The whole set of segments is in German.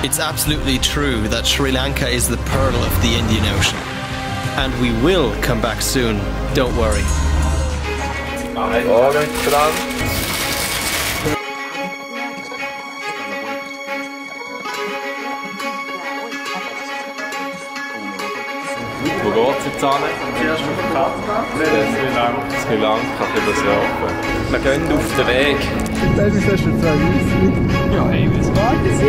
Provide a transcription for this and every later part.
It's absolutely true that Sri Lanka is the pearl of the Indian Ocean. And we will come back soon, don't worry. Wo geht es jetzt an? Zuerst auf den Karte. Sri Lanka für das Jahr. Wir gehen auf den Weg. Das ist schon 2 Weise. Ja, hey, was war das?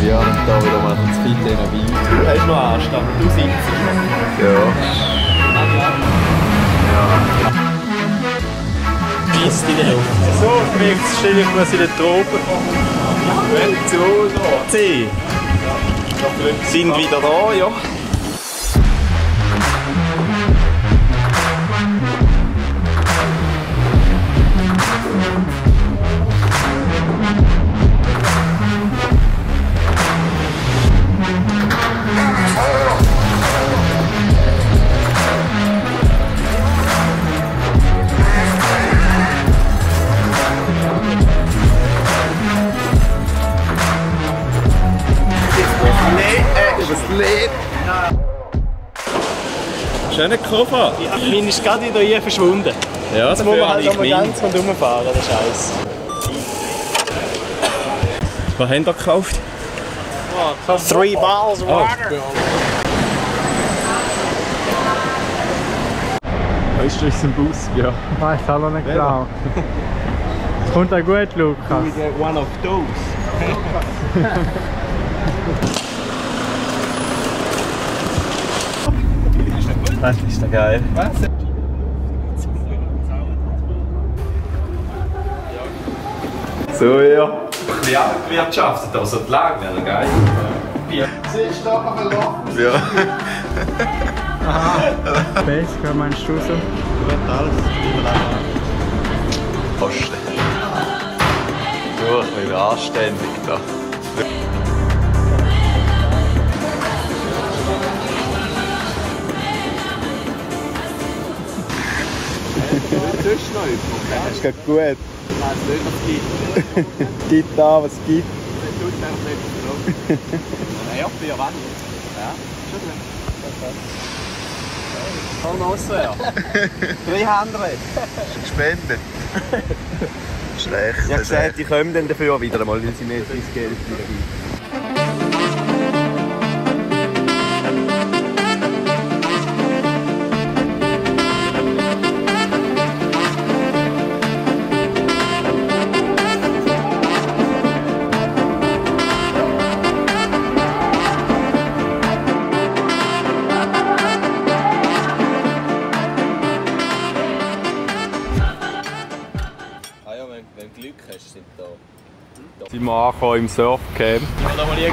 Ja, da wieder mal zu viel Energie. Du hast noch Anstand, du sitzt. Ja. Bist in der Luft. So, jetzt stelle ich mir in den Tropen vor. Wenn so da. C. Sind wieder da, ja. Schöner Koffer. Ja, meine ist gerade wieder hier verschwunden. Ja, Jetzt muss man halt einmal ganz rundherum fahren, der Scheiß. Was habt ihr gekauft? 3 Balls Water. Weißt du, ist ein Bus? Ja. Weiß auch noch nicht genau. Es kommt auch gut, Lukas. One of those. Das ist ja geil. Was? So, ja. Ja, gewirtschaftet, aber so die Lage wäre geil. Siehst du da noch ein Loch? Ja. Base, was meinst du so? Gut, alles. Posten. So, ein bisschen anständig da. Das ist gut. Ich weiß nicht, was es gibt. Es gibt da, was es gibt. Das tut es einfach nicht so. Ja, für wann? Ja, schon gut. Komm raus, ja. 300. Gespendet. Schlecht. Ich habe gesagt, die kommen dann dafür wieder einmal, weil sie nicht ins Geld wieder gibt. Wenn du Glück hast, sind da. Sind wir angekommen im Surfcamp. Ja, da mal schauen.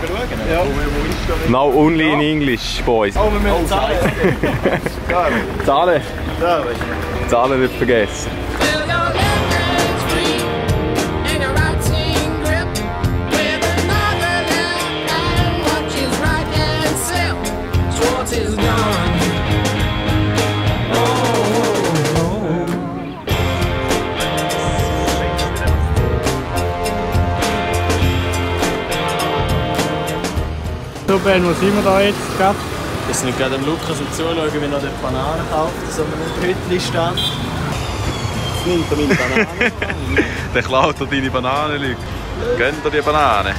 Ja. Wo ist Now only in English, boys. Oh, wir müssen zahlen. Zahlen. Ja, Zahlen nicht vergessen. So Ben, wo sind wir da jetzt gerade? Wir sind gerade am Lukas und zuschauen, wie er dort Bananen kauft, so einem Hütchen stand. Jetzt nimmt er meine Bananen. Der klaut dir deine Banane, Luke. Gönn dir die Banane.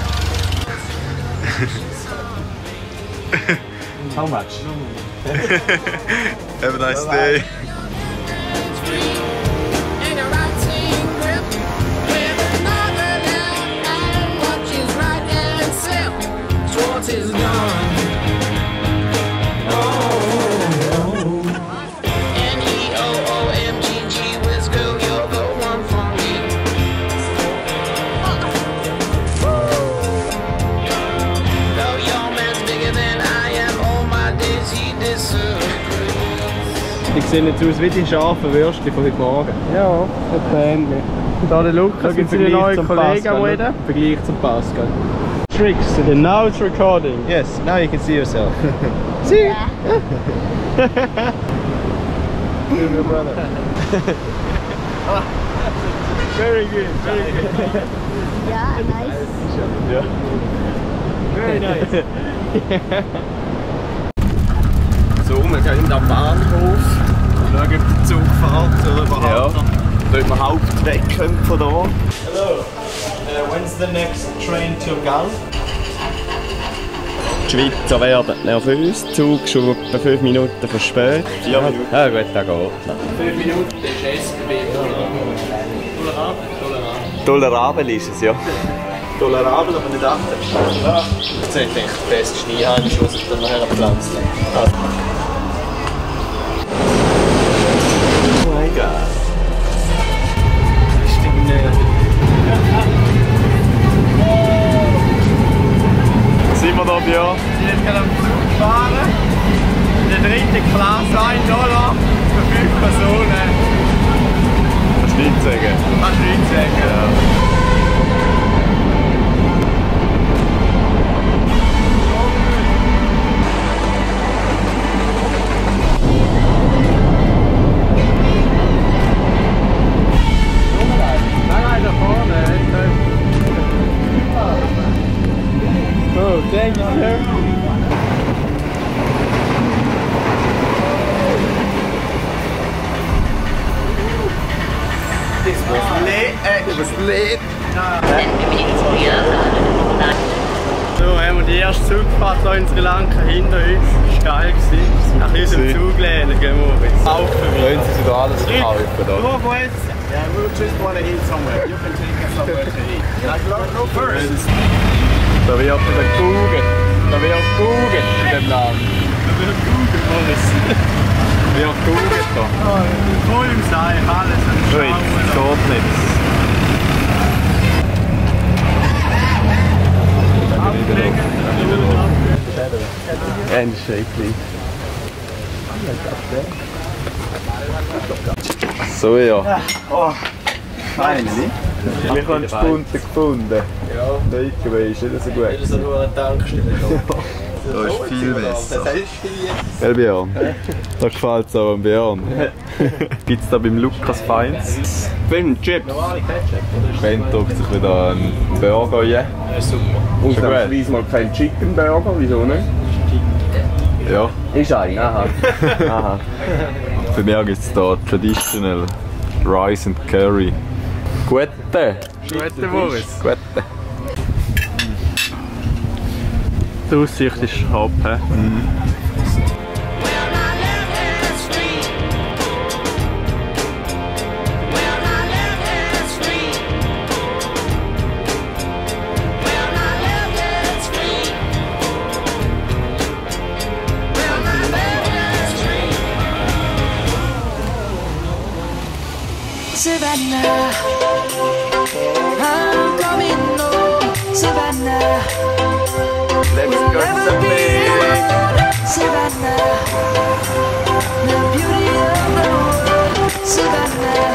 How much? Have a nice day. Is gone. N-E-O-O-M-G-G, let's go, you're the one for me. Though your man's bigger than I am, all my days he disagrees. Die sehen jetzt aus wie die scharfen Würstchen von heute Morgen. Ja, ähnlich. Da der Lukas und seine neuen Kollegen am Reden. Im Vergleich zum Pascal. Tricks, and now it's recording. Yes, now you can see yourself. See? Yeah. Your brother. Very good, very good. Yeah, nice. Ja. Very nice. So, wir gehen am Bahnhof. Schauen, ob der Zug fährt oder überhaupt noch. Ob wir Haupt wegkommen von hier. Hello. When's the next train to Gal? Die Schweizer werden nervös. Der Zug schon etwa 5 Minuten verspätet. 4 Minuten. Ja gut, das geht. 5 Minuten ist SBB. Tolerabel ist es, ja. Tolerabel, aber nicht anders. Ja. Jetzt hätte ich den besten Schneeheimschuss und dann nachher gepflanzt. Oh mein Gott. Sind wir da, Björn? Wir sind gerade am Zug gefahren. In der dritten Klasse $1 für 5 Personen. Kannst du nichts sagen? Kannst du nichts sagen. Ja. Nein, da vorne. Oh, thank you, sir. Das was lit. So, haben wir die erste Zugfahrt hier in Sri Lanka hinter uns. Das war geil. Nach unserem Zug lehnen gehen wir jetzt. Wollen Sie da alles kaufen? Wo jetzt? Yeah, we just want to eat somewhere. You can take us somewhere to eat. Like, go first. Da wird wieder gegoogelt. Da wird gegoogelt in dem Laden. Da wird gegoogelt, alles. Wird gegoogelt da. Voll im Seich, alles. Gut, geht nichts. Handshake. So ja. Oh, finally. Wir haben Spunten gefunden. Ja. Der IKW ist nicht so gut. Das ist nur eine Tankstelle. Da ist viel besser. Gell, Björn? Da gefällt es auch am Björn. Gibt es da beim Lukas Feins? Fünf Chips. Normale Ketchup, oder? Ben drückt sich wieder einen Burger rein. Ja, super. Ausnahmsweise mal kein Chicken Burger, wieso nicht? Ja. Ist ein, aha. Aha. Bei mir gibt es da Traditional Rice and Curry. Gute. Gute Boris. Gute. Die Aussicht ist top. Savannah, I'm coming home, Savannah. Let's We'll go never to be the alone, Savannah. The beauty of the world, Savannah.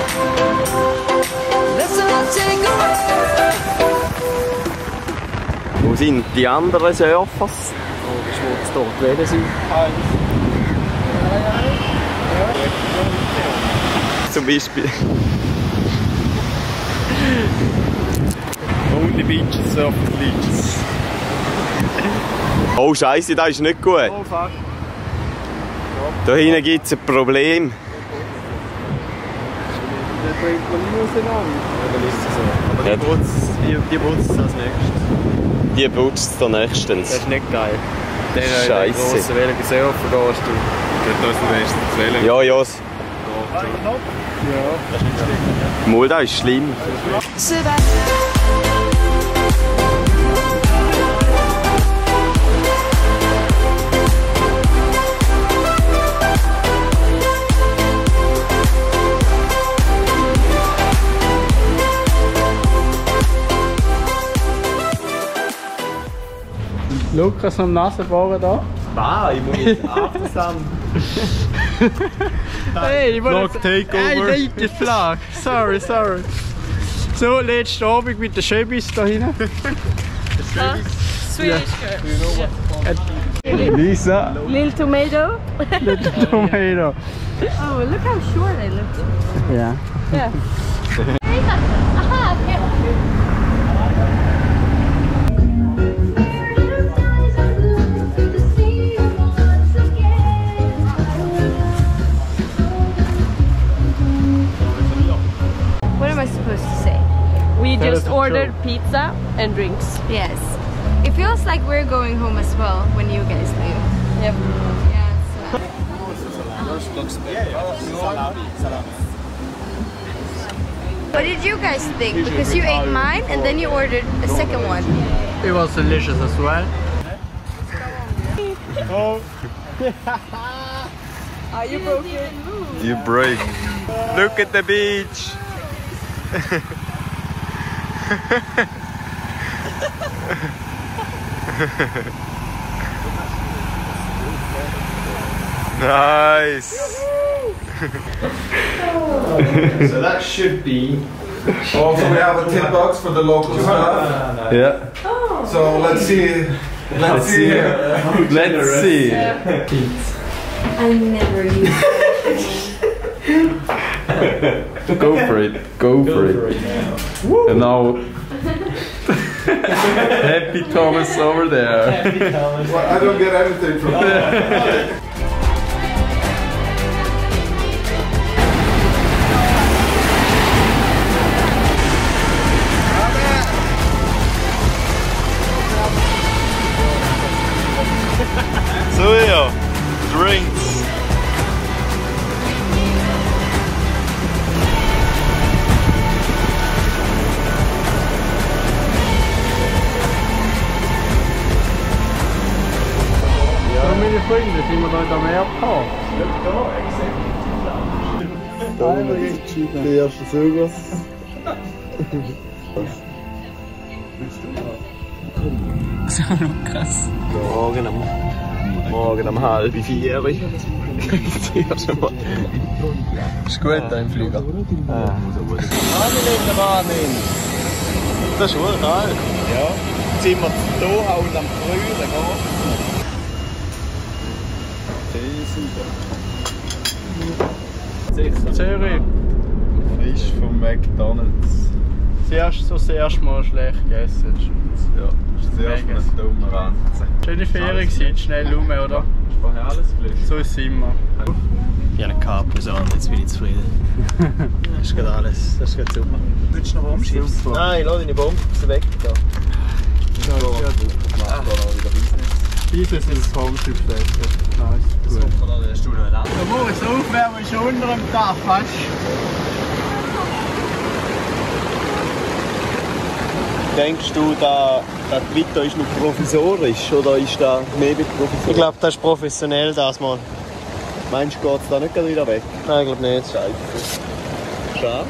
Let's all take a walk. Wo sind die anderen Surfers? Ist dort wählen sind. Zum Beispiel. Only Beaches, Surfer Beaches. Oh Scheiße, das ist nicht gut. Oh fuck. Da hinten gibt es ein Problem. Der bringt man nicht auseinander. Dann ist es so. Aber Ja. die putzt es als nächstes. Die putzt es dann nächstens. Das ist nicht geil. Der Scheisse. grossen Wellen surfen gehst du. Da ist der Rest zu wählen. Ja, ja. Ja. Mal, das ist schlimm. Savannah. Lukas am Nasenbohren da. Ich muss jetzt achtsam. Hey, ich Flag takeover. Hey, die Flag. Sorry. So, letzten Abend mit den Schöbis da hinten. Swedish girl. Lisa. Little tomato. Little tomato. Oh, look how short I look. Yeah. Yeah. What am I supposed to say? We just ordered pizza and drinks. Yes. It feels like we're going home as well when you guys leave. Yep. Yeah, what did you guys think? Because you ate mine and then you ordered a second one. It was delicious as well. Oh, you broke it. You break. Look at the beach. Nice. So that should be. Also, we have a $10 for the local staff. Yeah. So let's see. Let's see. Let's see. I never use it. Go for it. Go for it. And now, Happy Thomas over there. Well, I don't get anything from that. So yeah, drinks. Wie meine Freunde sind wir da in der Meerpark. Der erste Silber. So Lukas. Morgen um 3:30. Ist gut da im Flieger. Das ist gut, geil. Ja. Jetzt sind wir hier und am Brühen. Zürich. Fisch von McDonald's. Das erste Mal schlecht gegessen in der Schweiz. Ja, das ist das erste Mal ein dummer Ranzen. Schöne Ferien gewesen, schnell rum, oder? Ist vorher alles gelöscht? So ist es immer. Ich habe einen K-Person, jetzt bin ich zufrieden. Das ist gerade alles, das ist gerade super. Willst du noch Bombschiffs? Nein, lass deine Bombe weg da. Dieses ist das Homeschiff. Nice. Gut. Der Moritz Aufwärmen ist unter dem Dach, weißt du? Denkst du, der Twitter ist noch provisorisch oder ist der mehr wie provisorisch? Ich glaube, das ist professionell das mal. Meinst du, geht es da nicht wieder weg? Nein, ich glaube nicht. Scheiße. Schade.